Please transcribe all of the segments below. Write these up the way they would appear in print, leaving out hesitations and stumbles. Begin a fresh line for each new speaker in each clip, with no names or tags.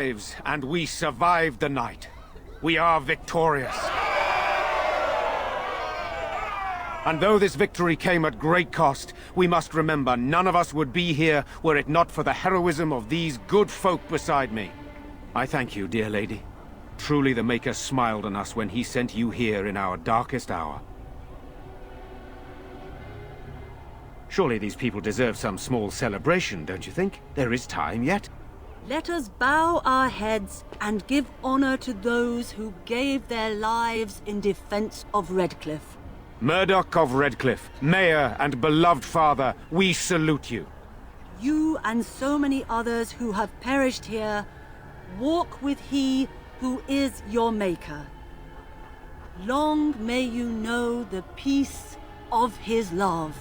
lives, and we survived the night. We are victorious. And though this victory came at great cost, we must remember none of us would be here were it not for the heroism of these good folk beside me. I thank you, dear lady. Truly the Maker smiled on us when he sent you here in our darkest hour. Surely these people deserve some small celebration, don't you think? There is time yet.
Let us bow our heads and give honor to those who gave their lives in defense of Redcliffe.
Murdoch of Redcliffe, Mayor and beloved father, we salute you.
You and so many others who have perished here, walk with he who is your Maker. Long may you know the peace of his love.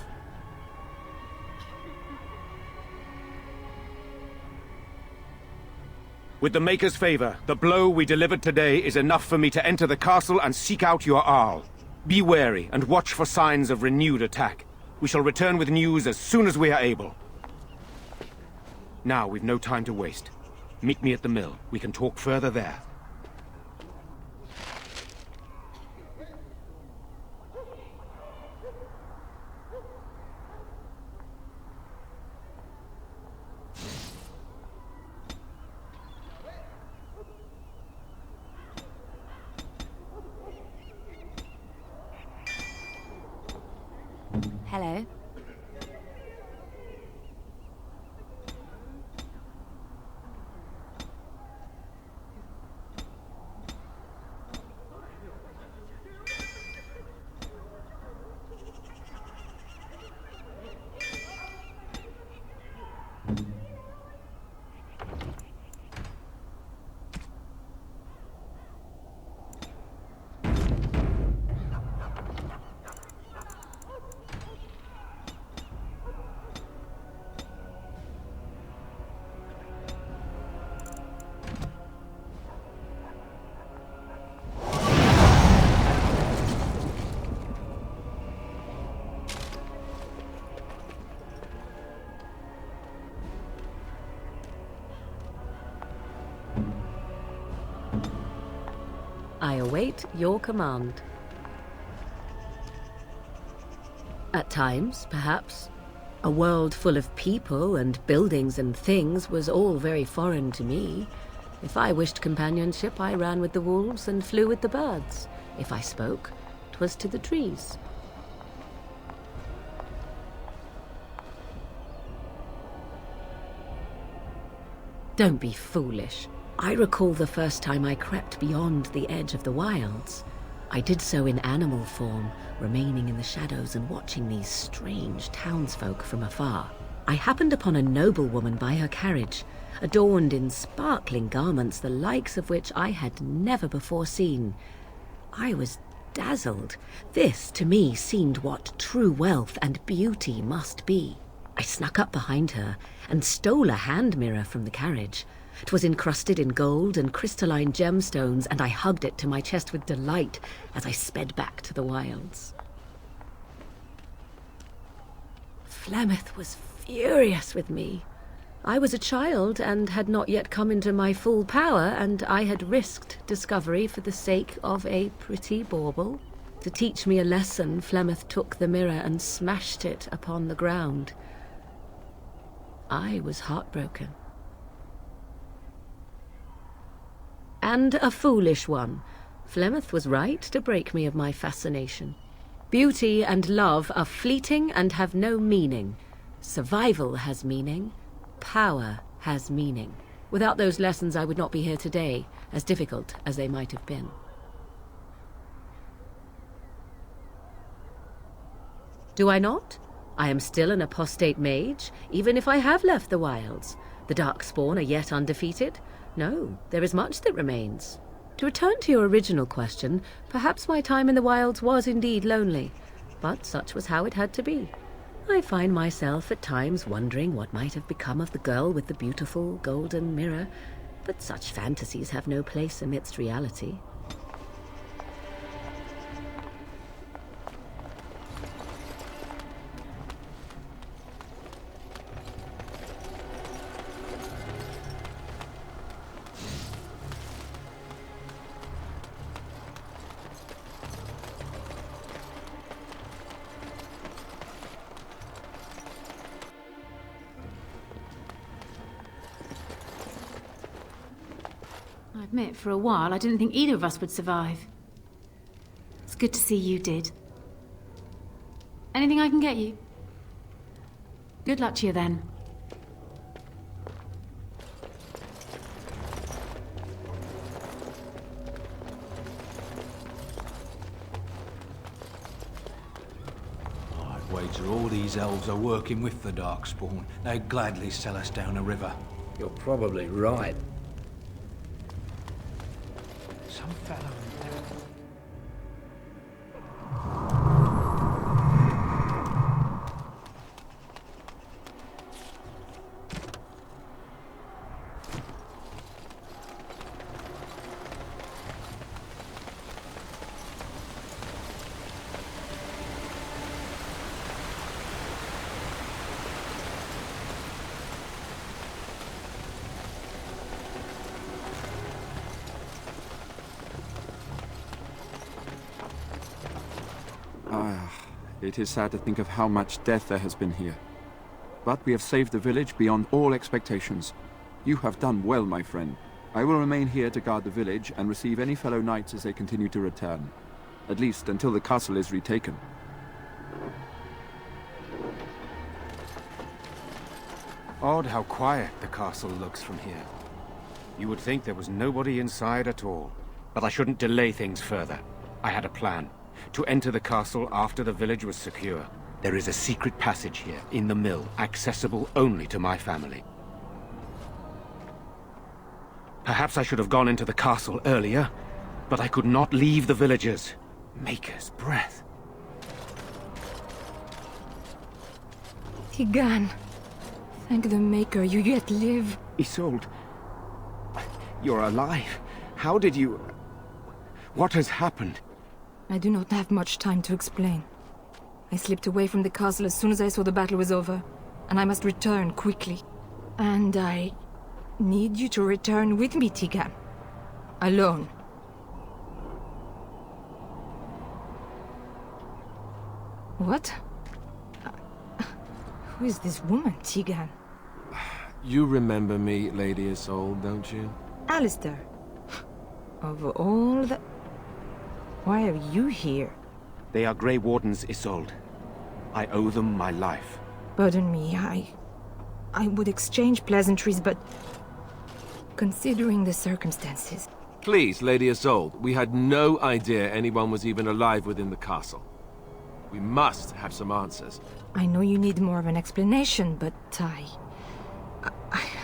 With the Maker's favor, the blow we delivered today is enough for me to enter the castle and seek out your Arl. Be wary and watch for signs of renewed attack. We shall return with news as soon as we are able. Now we've no time to waste. Meet me at the mill. We can talk further there.
Hello. I await your command. At times, perhaps, a world full of people and buildings and things was all very foreign to me. If I wished companionship, I ran with the wolves and flew with the birds. If I spoke, 'twas to the trees. Don't be foolish. I recall the first time I crept beyond the edge of the wilds. I did so in animal form, remaining in the shadows and watching these strange townsfolk from afar. I happened upon a noblewoman by her carriage, adorned in sparkling garments the likes of which I had never before seen. I was dazzled. This, to me, seemed what true wealth and beauty must be. I snuck up behind her and stole a hand mirror from the carriage. 'Twas encrusted in gold and crystalline gemstones, and I hugged it to my chest with delight as I sped back to the wilds. Flemeth was furious with me. I was a child and had not yet come into my full power, and I had risked discovery for the sake of a pretty bauble. To teach me a lesson, Flemeth took the mirror and smashed it upon the ground. I was heartbroken. And a foolish one. Flemeth was right to break me of my fascination. Beauty and love are fleeting and have no meaning. Survival has meaning. Power has meaning. Without those lessons, I would not be here today, as difficult as they might have been. Do I not? I am still an apostate mage, even if I have left the wilds. The Darkspawn are yet undefeated. No, there is much that remains. To return to your original question, perhaps my time in the wilds was indeed lonely, but such was how it had to be. I find myself at times wondering what might have become of the girl with the beautiful golden mirror, but such fantasies have no place amidst reality.
I admit, for a while, I didn't think either of us would survive. It's good to see you did. Anything I can get you? Good luck to you then.
I'd wager all these elves are working with the Darkspawn. They'd gladly sell us down a river.
You're probably right.
Some fellow in town.
It is sad to think of how much death there has been here. But we have saved the village beyond all expectations. You have done well, my friend. I will remain here to guard the village and receive any fellow knights as they continue to return. At least until the castle is retaken.
Odd how quiet the castle looks from here. You would think there was nobody inside at all. But I shouldn't delay things further. I had a plan. To enter the castle after the village was secure. There is a secret passage here, in the mill, accessible only to my family. Perhaps I should have gone into the castle earlier, but I could not leave the villagers. Maker's breath.
Tigan, thank the Maker you yet live.
Isolde, you're alive. How did you... What has happened?
I do not have much time to explain. I slipped away from the castle as soon as I saw the battle was over, and I must return quickly. And I need you to return with me, Tigan. Alone. What? Who is this woman, Tigan?
You remember me, Lady Isolde, don't you?
Alistair. Of all the... Why are you here?
They are Grey Wardens, Isolde. I owe them my life.
Pardon me, I would exchange pleasantries, but... Considering the circumstances...
Please, Lady Isolde, we had no idea anyone was even alive within the castle. We must have some answers.
I know you need more of an explanation, but I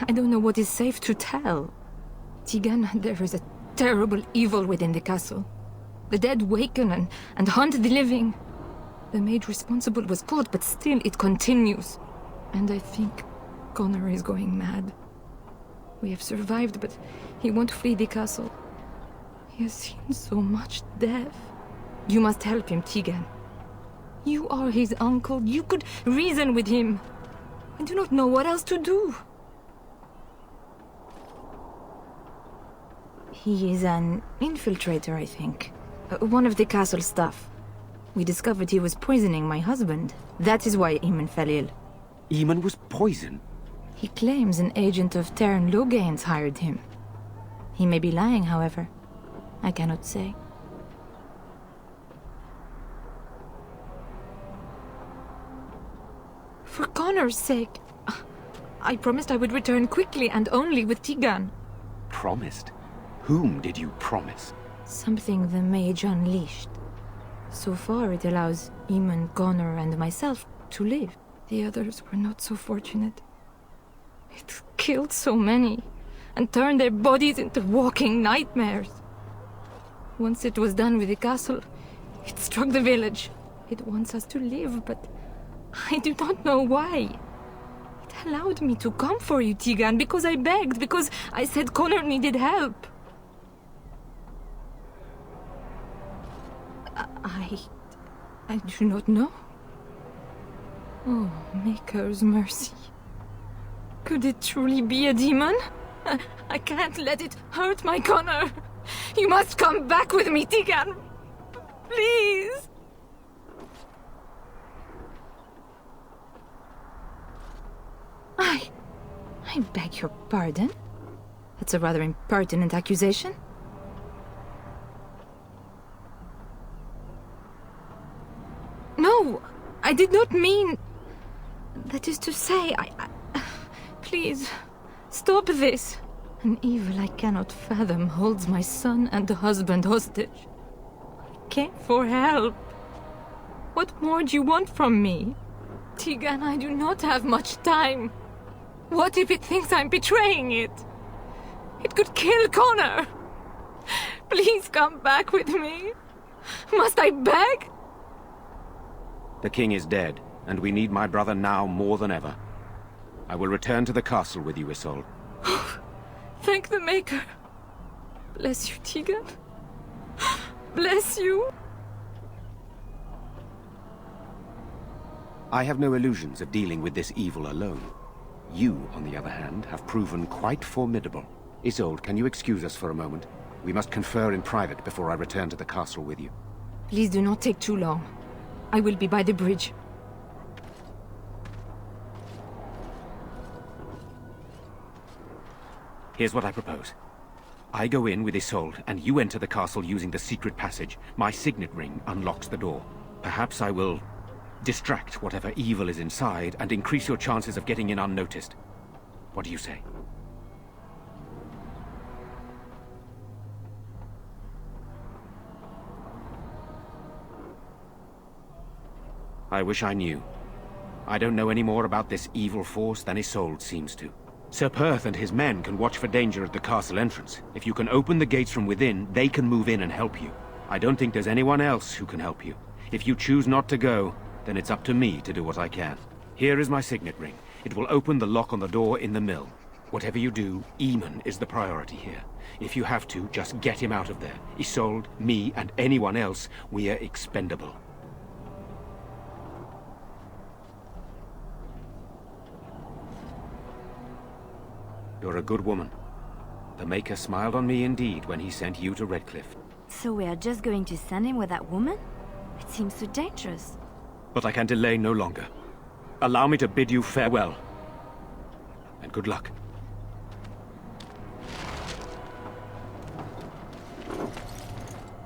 don't know what is safe to tell. Tigan, there is a terrible evil within the castle. The dead waken and haunt the living. The maid responsible was caught, but still it continues. And I think Connor is going mad. We have survived, but he won't flee the castle. He has seen so much death. You must help him, Tigan. You are his uncle. You could reason with him. I do not know what else to do. He is an infiltrator, I think. One of the castle staff. We discovered he was poisoning my husband. That is why Eamon fell ill.
Eamon was poisoned?
He claims an agent of Terran Logains hired him. He may be lying, however. I cannot say. For Connor's sake, I promised I would return quickly and only with Tigan.
Promised? Whom did you promise?
Something the mage unleashed. So far, it allows Eamon, Connor, and myself to live. The others were not so fortunate. It killed so many, and turned their bodies into walking nightmares. Once it was done with the castle, it struck the village. It wants us to live, but I do not know why. It allowed me to come for you, Tigan, because I begged, because I said Connor needed help. I do not know. Oh, Maker's mercy. Could it truly be a demon? I can't let it hurt my Connor. You must come back with me, Tigan. Please. I beg your pardon? That's a rather impertinent accusation. No, I did not mean... That is to say, Please, stop this. An evil I cannot fathom holds my son and husband hostage. I came for help. What more do you want from me? Tegan, I do not have much time. What if it thinks I'm betraying it? It could kill Connor. Please come back with me. Must I beg?
The king is dead, and we need my brother now more than ever. I will return to the castle with you, Isolde.
Thank the Maker. Bless you, Tegan. Bless you.
I have no illusions of dealing with this evil alone. You, on the other hand, have proven quite formidable. Isolde, can you excuse us for a moment? We must confer in private before I return to the castle with you.
Please do not take too long. I will be by the bridge.
Here's what I propose. I go in with Isolde, and you enter the castle using the secret passage. My signet ring unlocks the door. Perhaps I will distract whatever evil is inside and increase your chances of getting in unnoticed. What do you say? I wish I knew. I don't know any more about this evil force than Isolde seems to. Sir Perth and his men can watch for danger at the castle entrance. If you can open the gates from within, they can move in and help you. I don't think there's anyone else who can help you. If you choose not to go, then it's up to me to do what I can. Here is my signet ring. It will open the lock on the door in the mill. Whatever you do, Eamon is the priority here. If you have to, just get him out of there. Isolde, me, and anyone else, we are expendable. You're a good woman. The Maker smiled on me indeed when he sent you to Redcliffe.
So we are just going to send him with that woman? It seems so dangerous.
But I can delay no longer. Allow me to bid you farewell. And good luck.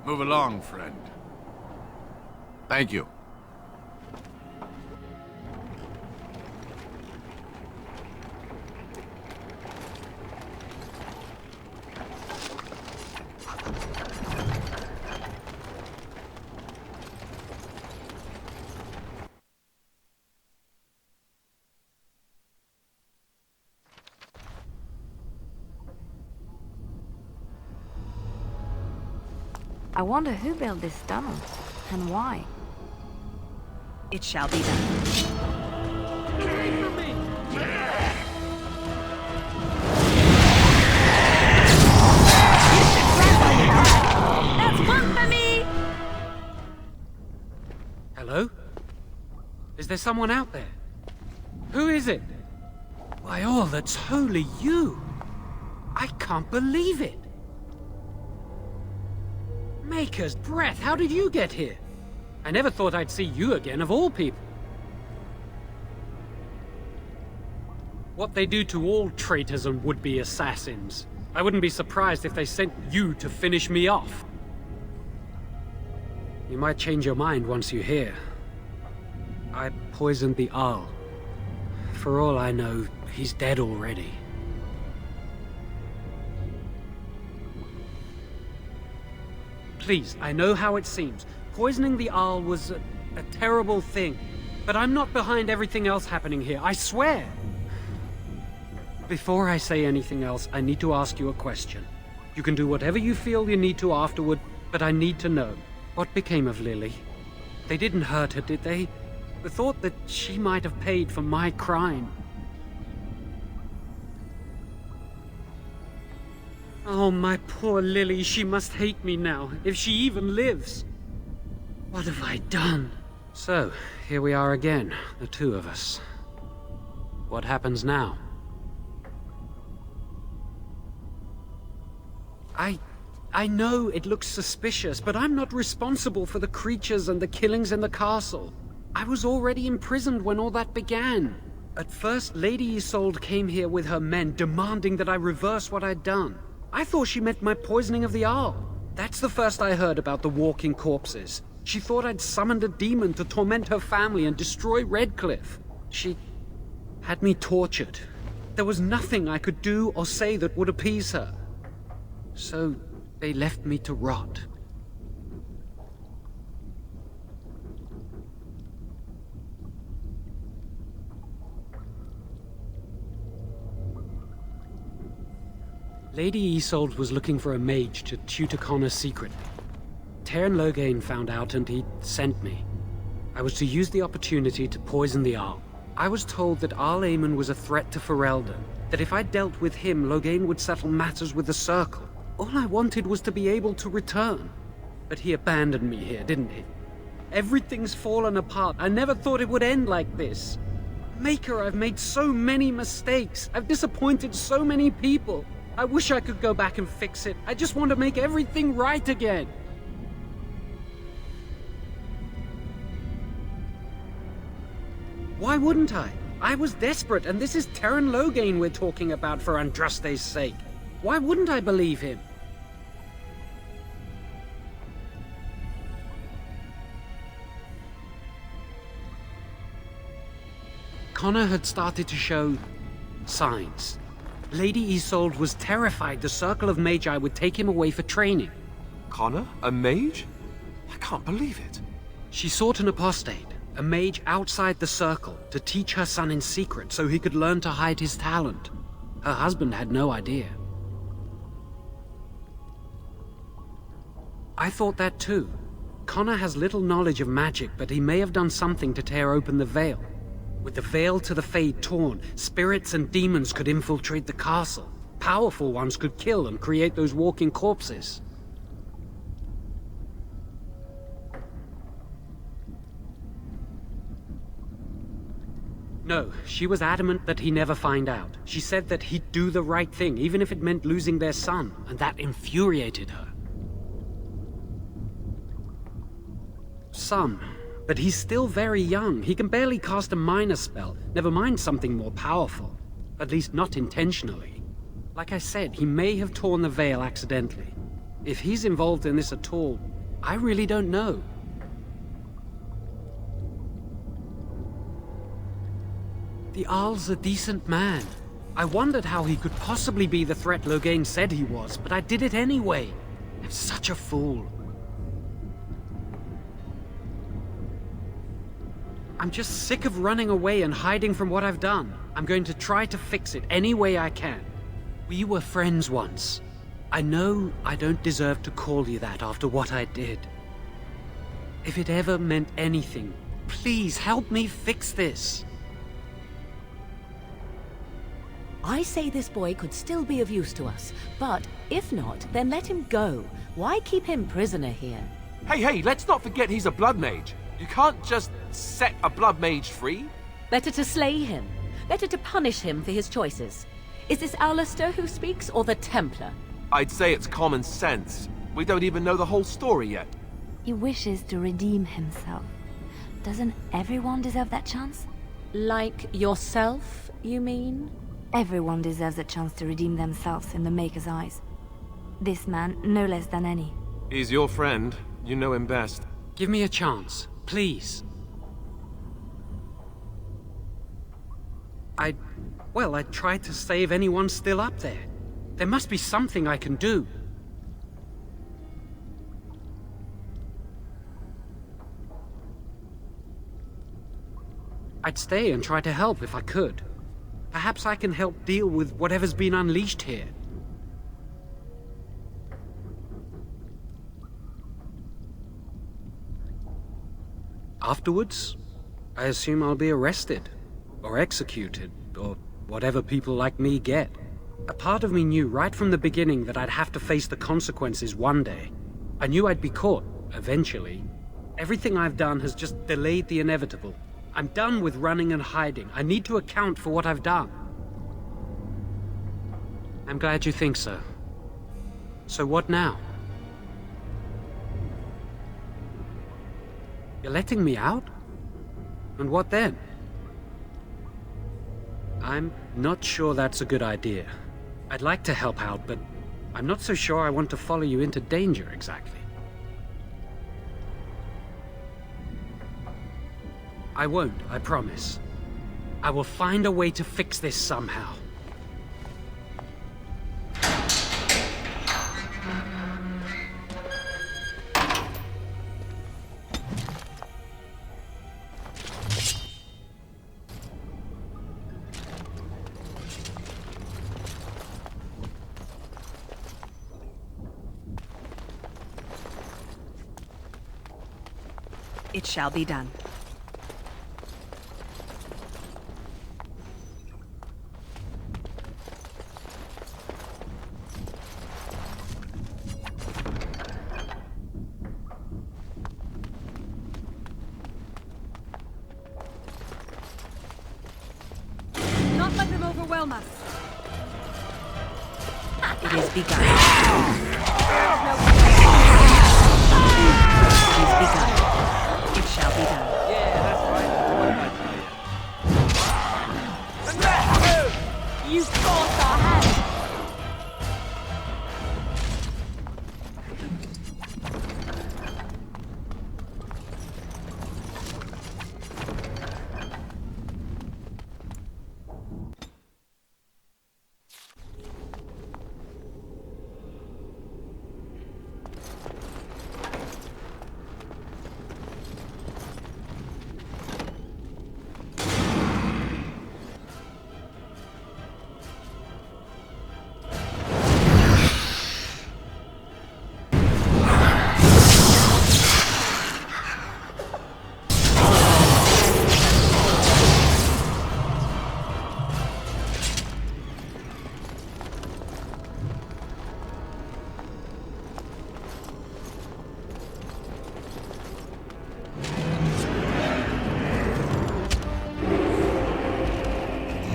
Move along, friend. Thank you.
I wonder who built this tunnel, and why.
It shall be done.
That's one for me!
Hello? Is there someone out there? Who is it? Why, all that's holy, you! I can't believe it! Maker's breath, how did you get here? I never thought I'd see you again, of all people. What they do to all traitors and would-be assassins. I wouldn't be surprised if they sent you to finish me off. You might change your mind once you hear. I poisoned the Arl. For all I know, he's dead already. Please, I know how it seems. Poisoning the Arl was a terrible thing. But I'm not behind everything else happening here, I swear. Before I say anything else, I need to ask you a question. You can do whatever you feel you need to afterward, but I need to know. What became of Lily? They didn't hurt her, did they? The thought that she might have paid for my crime. Oh, my poor Lily, she must hate me now, if she even lives. What have I done? So, here we are again, the two of us. What happens now? I know it looks suspicious, but I'm not responsible for the creatures and the killings in the castle. I was already imprisoned when all that began. At first, Lady Isolde came here with her men, demanding that I reverse what I'd done. I thought she meant my poisoning of the Arl. That's the first I heard about the walking corpses. She thought I'd summoned a demon to torment her family and destroy Redcliffe. She had me tortured. There was nothing I could do or say that would appease her. So they left me to rot. Lady Isolde was looking for a mage to tutor Connor's secret. Teyrn Loghain found out and he sent me. I was to use the opportunity to poison the Arl. I was told that Arl Eamon was a threat to Ferelden, that if I dealt with him, Loghain would settle matters with the Circle. All I wanted was to be able to return. But he abandoned me here, didn't he? Everything's fallen apart. I never thought it would end like this. Maker, I've made so many mistakes. I've disappointed so many people. I wish I could go back and fix it. I just want to make everything right again. Why wouldn't I? I was desperate, and this is Teyrn Loghain we're talking about for Andraste's sake. Why wouldn't I believe him? Connor had started to show signs. Lady Isolde was terrified the Circle of Magi would take him away for training.
Connor? A mage? I can't believe it.
She sought an apostate, a mage outside the Circle, to teach her son in secret so he could learn to hide his talent. Her husband had no idea. I thought that too. Connor has little knowledge of magic, but he may have done something to tear open the veil. With the veil to the Fade torn, spirits and demons could infiltrate the castle. Powerful ones could kill and create those walking corpses. No, she was adamant that he never find out. She said that he'd do the right thing, even if it meant losing their son, and that infuriated her. Some. But he's still very young. He can barely cast a minor spell, never mind something more powerful. At least not intentionally. Like I said, he may have torn the veil accidentally. If he's involved in this at all, I really don't know. The Arl's a decent man. I wondered how he could possibly be the threat Loghain said he was, but I did it anyway. I'm such a fool. I'm just sick of running away and hiding from what I've done. I'm going to try to fix it any way I can. We were friends once. I know I don't deserve to call you that after what I did. If it ever meant anything, please help me fix this.
I say this boy could still be of use to us, but if not, then let him go. Why keep him prisoner here?
Hey, let's not forget he's a blood mage. You can't just set a blood mage free.
Better to slay him. Better to punish him for his choices. Is this Alistair who speaks, or the Templar?
I'd say it's common sense. We don't even know the whole story yet.
He wishes to redeem himself. Doesn't everyone deserve that chance?
Like yourself, you mean?
Everyone deserves a chance to redeem themselves in the Maker's eyes. This man, no less than any.
He's your friend. You know him best.
Give me a chance, please. I tried to save anyone still up there. There must be something I can do. I'd stay and try to help if I could. Perhaps I can help deal with whatever's been unleashed here. Afterwards, I assume I'll be arrested, or executed, or whatever people like me get. A part of me knew right from the beginning that I'd have to face the consequences one day. I knew I'd be caught, eventually. Everything I've done has just delayed the inevitable. I'm done with running and hiding. I need to account for what I've done. I'm glad you think so. So what now? You're letting me out? And what then? I'm not sure that's a good idea. I'd like to help out, but I'm not so sure I want to follow you into danger exactly. I won't, I promise. I will find a way to fix this somehow.
It shall be done. Not let them overwhelm us. It is begun. It is begun. It shall be done.
Yeah, that's right. What did I tell you?
You forced our hand!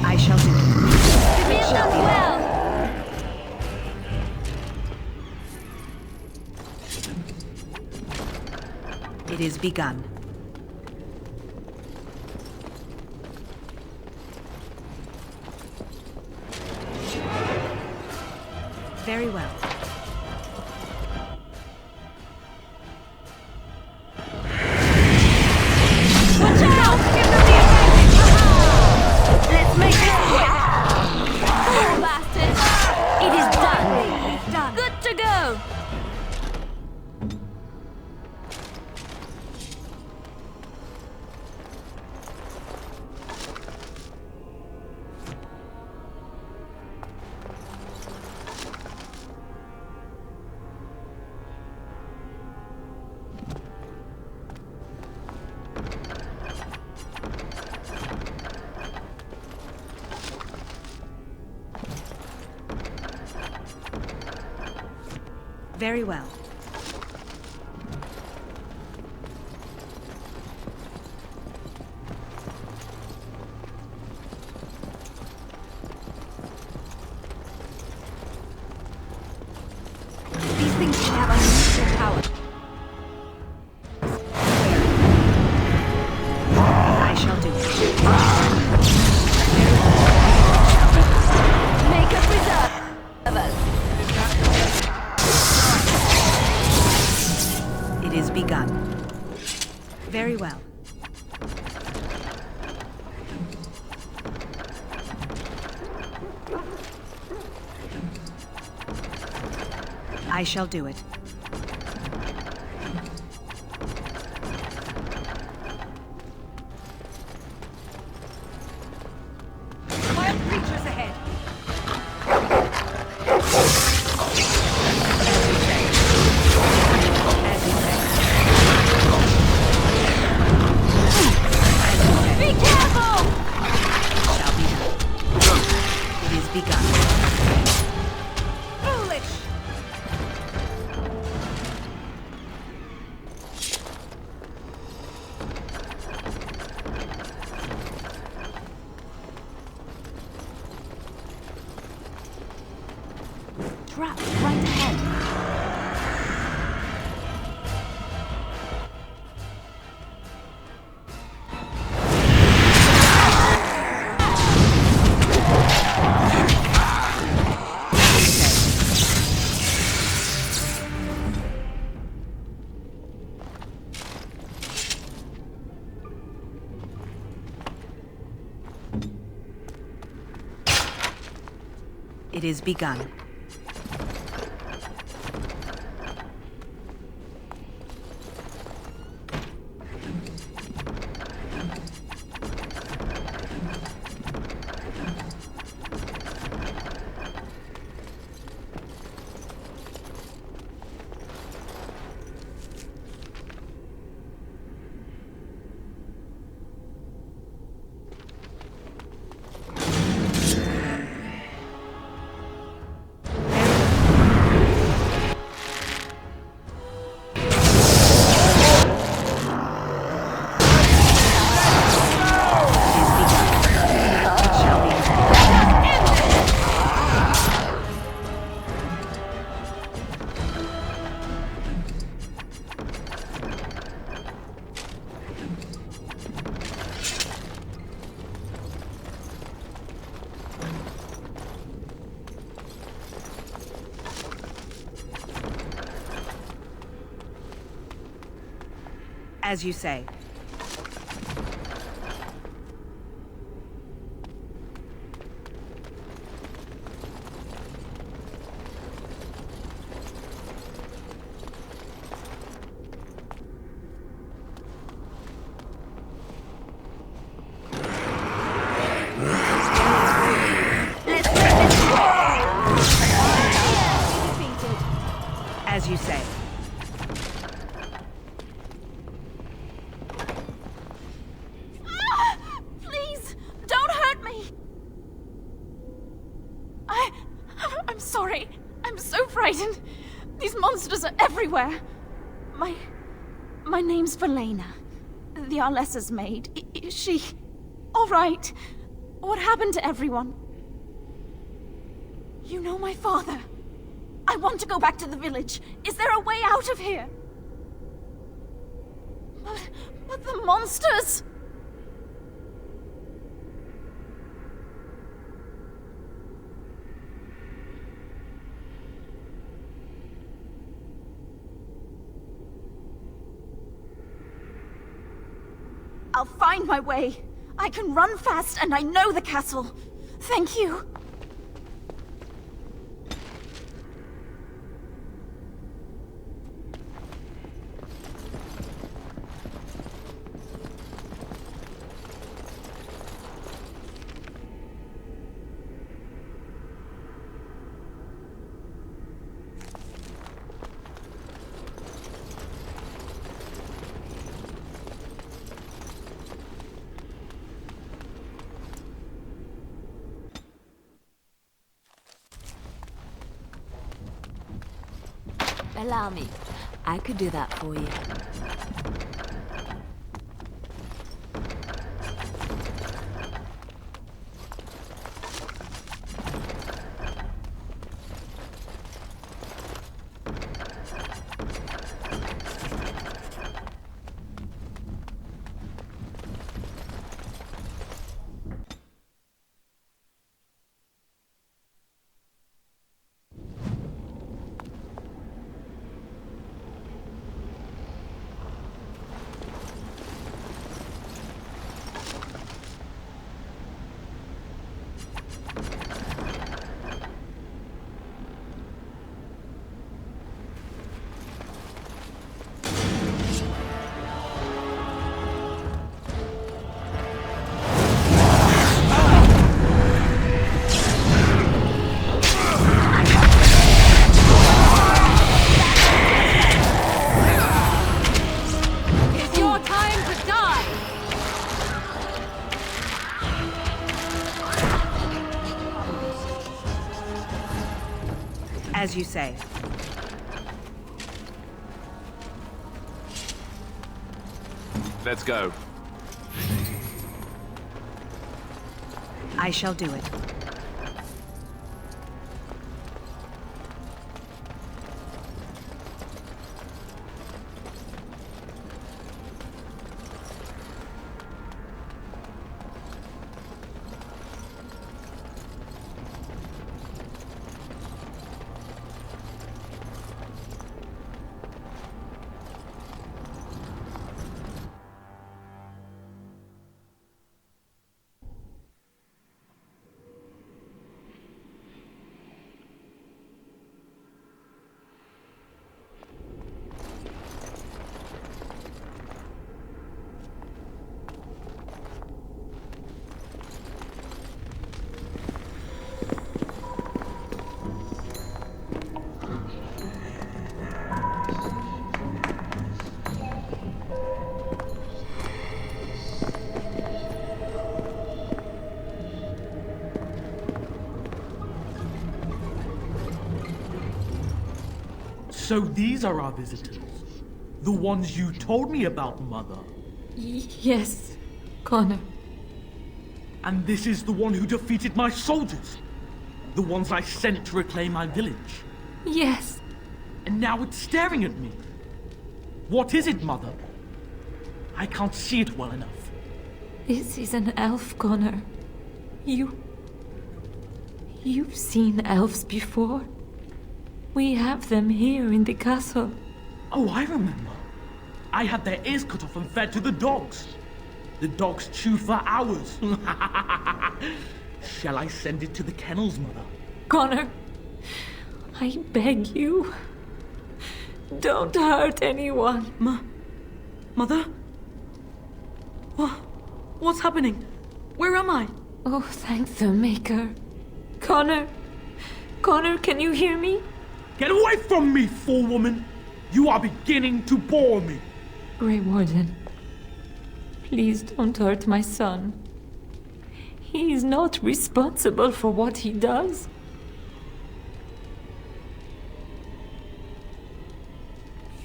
I shall do it. It shall be well. It is begun. Very well. Watch out! Give them the advantage! Let's make this quick!
Fool bastard!
It is done! It's done!
Good to go!
Very well. These things can have unusual power. I shall do it.
Make a preserve of us.
It is begun. Very well. I shall do it. Wild creatures ahead!
Be careful!
Shall be done. It is begun. Foolish! It is begun. As you say. As you say.
Please, don't hurt me! I'm sorry. I'm so frightened. These monsters are everywhere. My name's Valena. The Arlessa's maid. Is she all right? What happened to everyone? You know my father. I want to go back to the village. Is there a way out of here? But the monsters! I'll find my way. I can run fast and I know the castle. Thank you.
Allow me. I could do that for you.
As you say.
Let's go.
I shall do it.
So these are our visitors. The ones you told me about, Mother.
Yes, Connor.
And this is the one who defeated my soldiers. The ones I sent to reclaim my village.
Yes.
And now it's staring at me. What is it, Mother? I can't see it well enough.
This is an elf, Connor. You've seen elves before? We have them here in the castle.
Oh, I remember. I had their ears cut off and fed to the dogs. The dogs chewed for hours. Shall I send it to the kennels, Mother?
Connor, I beg you. Don't hurt anyone.
Mother? What's happening? Where am I?
Oh, thank the Maker. Connor, can you hear me?
Get away from me, fool woman! You are beginning to bore me.
Grey Warden, please don't hurt my son. He is not responsible for what he does.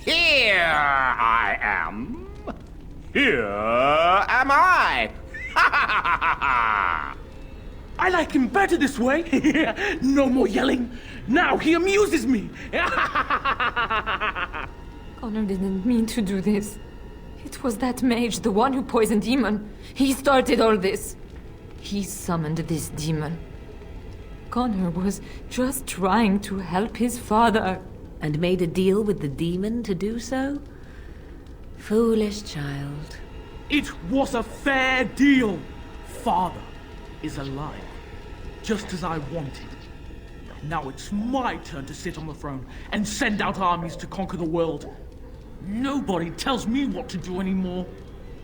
Here I am. Here am I.
I like him better this way. No more yelling. Now he amuses me.
Connor didn't mean to do this. It was that mage, the one who poisoned Demon. He started all this. He summoned this demon. Connor was just trying to help his father.
And made a deal with the demon to do so? Foolish child.
It was a fair deal. Father is alive, just as I wanted. Now it's my turn to sit on the throne and send out armies to conquer the world. Nobody tells me what to do anymore.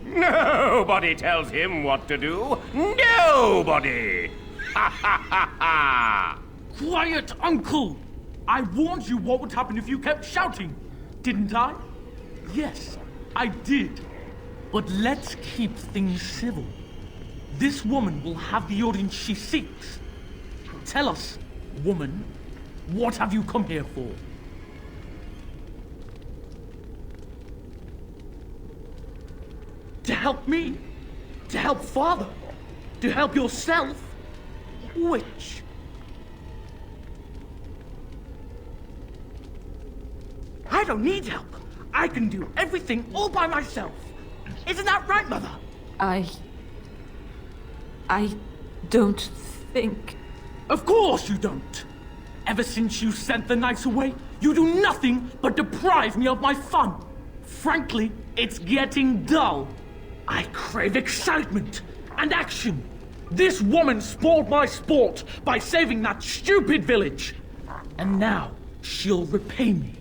Nobody tells him what to do. Nobody! Ha ha ha ha!
Quiet, Uncle! I warned you what would happen if you kept shouting, didn't I? Yes, I did. But let's keep things civil. This woman will have the audience she seeks. Tell us, woman, what have you come here for? To help me? To help Father? To help yourself? Which? I don't need help. I can do everything all by myself. Isn't that right, Mother?
I don't think...
Of course you don't. Ever since you sent the knights away, you do nothing but deprive me of my fun. Frankly, it's getting dull. I crave excitement and action. This woman spoiled my sport by saving that stupid village. And now she'll repay me.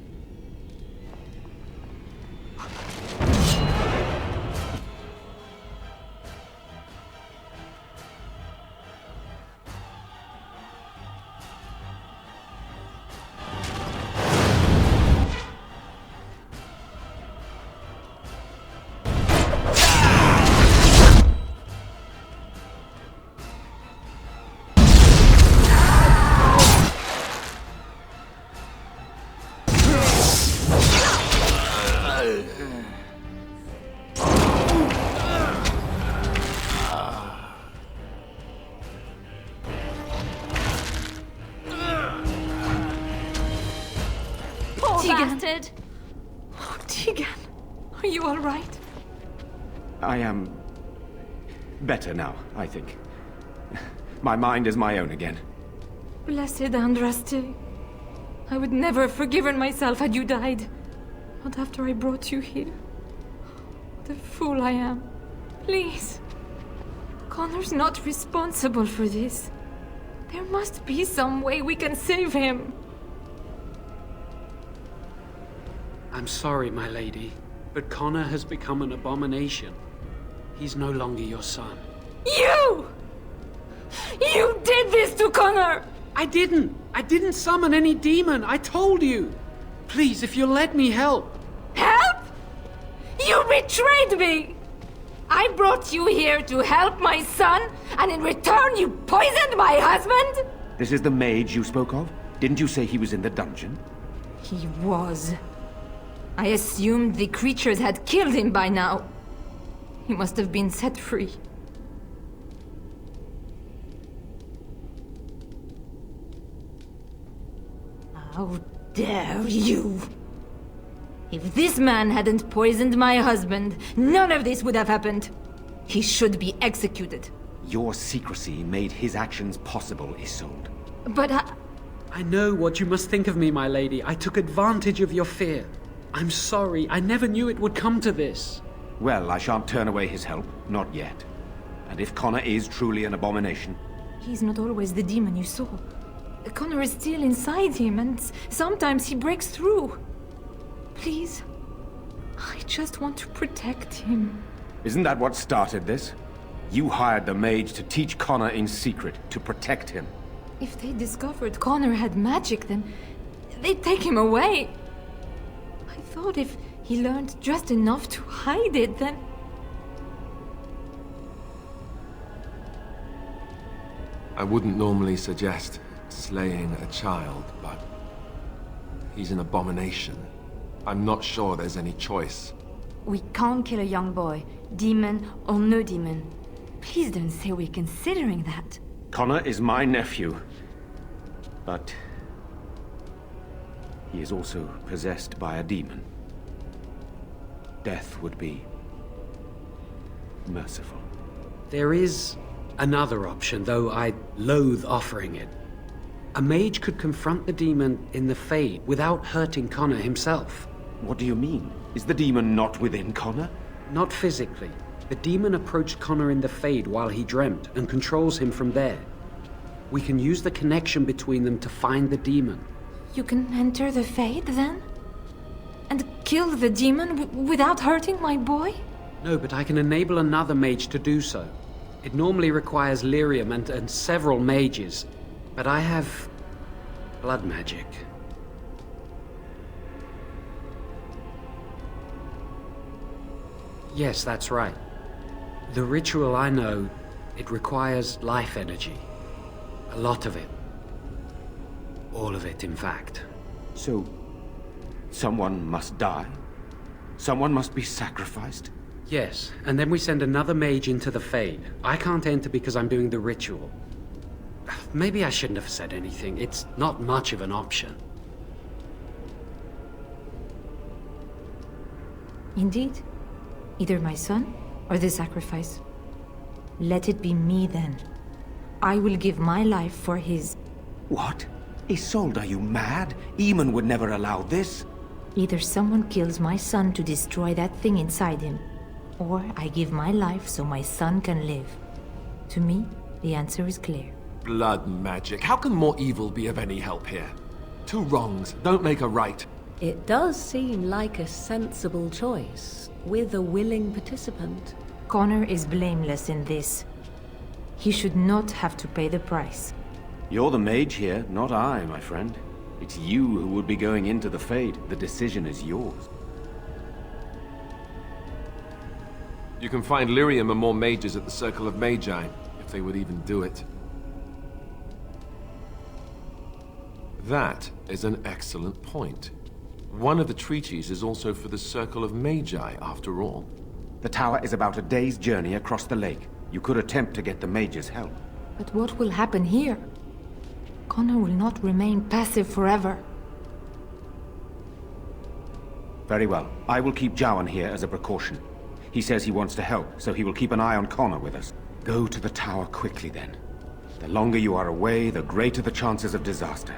Bastard!
Oh, Tegan, are you all right?
I am better now, I think. My mind is my own again.
Blessed Andraste. I would never have forgiven myself had you died. Not after I brought you here. What a fool I am. Please. Connor's not responsible for this. There must be some way we can save him.
I'm sorry, my lady, but Connor has become an abomination. He's no longer your son.
You! You did this to Connor!
I didn't summon any demon. I told you. Please, if you'll let me help.
Help? You betrayed me! I brought you here to help my son, and in return you poisoned my husband?
This is the mage you spoke of? Didn't you say he was in the dungeon?
He was. I assumed the creatures had killed him by now. He must have been set free. How dare you! If this man hadn't poisoned my husband, none of this would have happened. He should be executed.
Your secrecy made his actions possible, Isolde.
But
I know what you must think of me, my lady. I took advantage of your fear. I'm sorry. I never knew it would come to this.
Well, I shan't turn away his help. Not yet. And if Connor is truly an abomination...
He's not always the demon you saw. Connor is still inside him, and sometimes he breaks through. Please, I just want to protect him.
Isn't that what started this? You hired the mage to teach Connor in secret, to protect him.
If they discovered Connor had magic, then they'd take him away. I thought if he learned just enough to hide it, then...
I wouldn't normally suggest slaying a child, but he's an abomination. I'm not sure there's any choice.
We can't kill a young boy, demon or no demon. Please don't say we're considering that.
Connor is my nephew. But... he is also possessed by a demon. Death would be... merciful.
There is another option, though I loathe offering it. A mage could confront the demon in the Fade without hurting Connor himself.
What do you mean? Is the demon not within Connor?
Not physically. The demon approached Connor in the Fade while he dreamt and controls him from there. We can use the connection between them to find the demon.
You can enter the Fade, then? And kill the demon without hurting my boy?
No, but I can enable another mage to do so. It normally requires lyrium and several mages, but I have blood magic. Yes, that's right. The ritual I know, it requires life energy. A lot of it. All of it, in fact.
So, someone must die? Someone must be sacrificed?
Yes, and then we send another mage into the Fade. I can't enter because I'm doing the ritual. Maybe I shouldn't have said anything. It's not much of an option.
Indeed. Either my son, or the sacrifice. Let it be me, then. I will give my life for his.
What? Isolde, are you mad? Eamon would never allow this.
Either someone kills my son to destroy that thing inside him, or I give my life so my son can live. To me, the answer is clear.
Blood magic. How can more evil be of any help here? Two wrongs don't make a right.
It does seem like a sensible choice, with a willing participant.
Connor is blameless in this. He should not have to pay the price.
You're the mage here, not I, my friend. It's you who would be going into the Fade. The decision is yours.
You can find lyrium and more mages at the Circle of Magi, if they would even do it. That is an excellent point. One of the treaties is also for the Circle of Magi, after all.
The tower is about a day's journey across the lake. You could attempt to get the mage's help.
But what will happen here? Connor will not remain passive forever.
Very well. I will keep Jowan here as a precaution. He says he wants to help, so he will keep an eye on Connor with us. Go to the tower quickly, then. The longer you are away, the greater the chances of disaster.